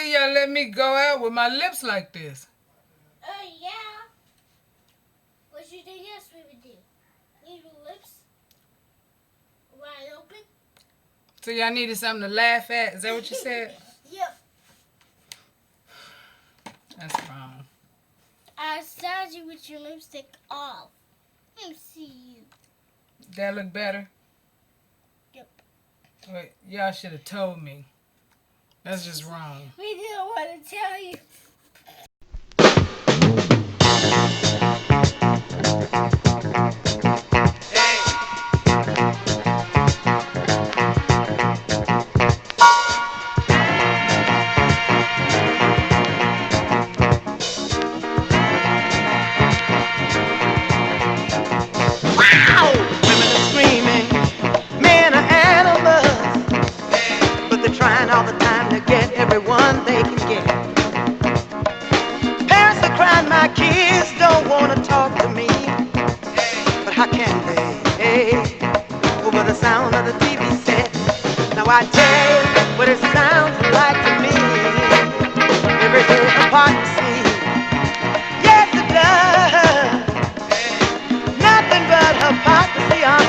see y'all let me go out with my lips like this. Yeah. What you think else we would do? Leave your lips wide open? So y'all needed something to laugh at? Is that what you said? Yep. That's wrong. I saw you with your lipstick off. Let me see you. That look better? Yep. Wait, y'all should have told me. That's just wrong. We didn't want to tell you. Women are screaming, men are animals, but they're trying all the time to get everyone they can get. Parents are crying, my kids don't want to talk to me, but how can they? Over the sound of the TV set. Now I tell you what it sounds like to me. Every day hypocrisy. Yes, it does. Nothing but hypocrisy, yeah.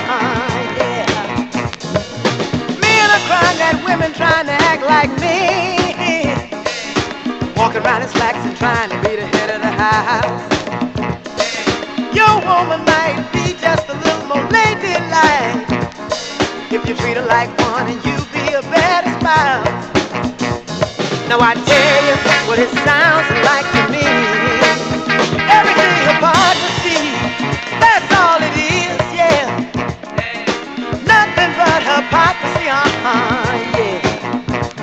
Men are crying at women trying to act like men, walking around in slacks and trying to be the head of the house. Your woman might be just a little more ladylike if you treat her like one and you be a better spouse. Now I tell you what it sounds like to me. Everything hypocrisy. That's all it is, yeah. Nothing but hypocrisy, yeah.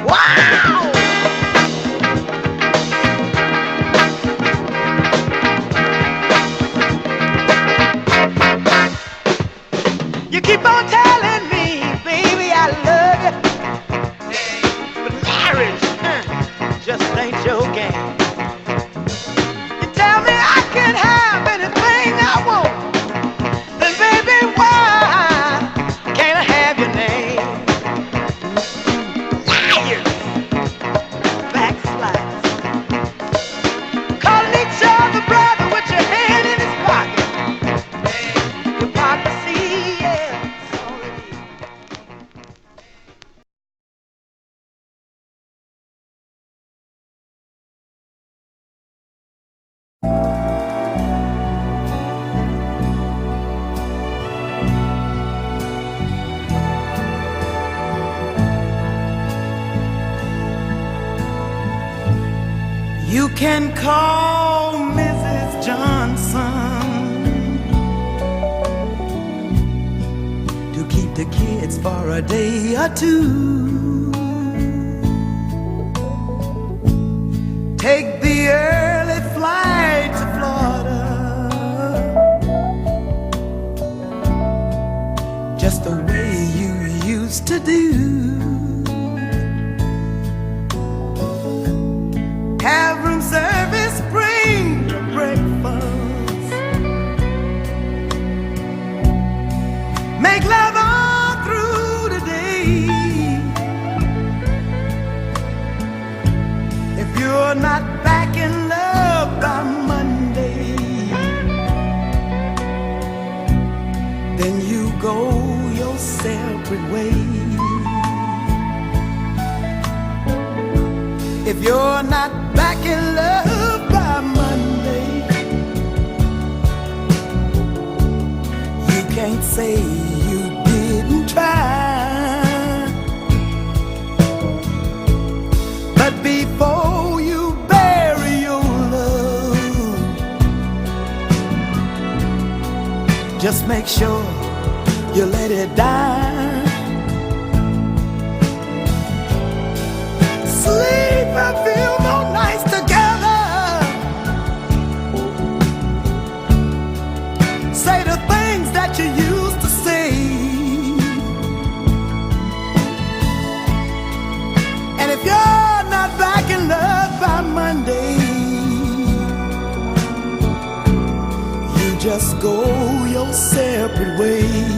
Wow! You keep on telling me, baby, I love you, but marriage just ain't your game. You tell me I can have anything I want. Then baby, why can't I have your name? Liars, backsliders, calling each other brother with your hand in his pocket. Hypocrisy, yeah, that's all it is. You can call Mrs. Johnson to keep the kids for a day or two. Take the early flight to Florida, just the way you used to do. Have room service, bring the breakfast. Make love all through the day. If you're not back in love by Monday, then you go your separate way. If you're not back in love by Monday, you can't say you didn't try. But before you bury your love, just make sure you let it die. Sleep and feel no nights together. Say the things that you used to say. And if you're not back in love by Monday, you just go your separate ways.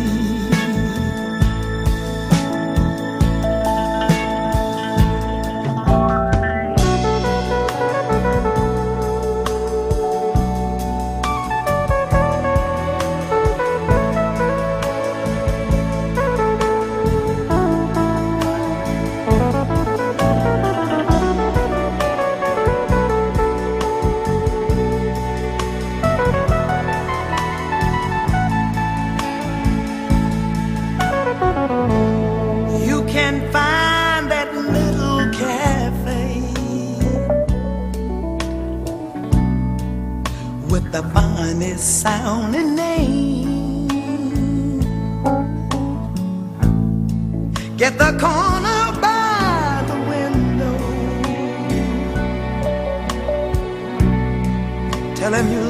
the finest sounding name. Get the corner by the window. Tell him you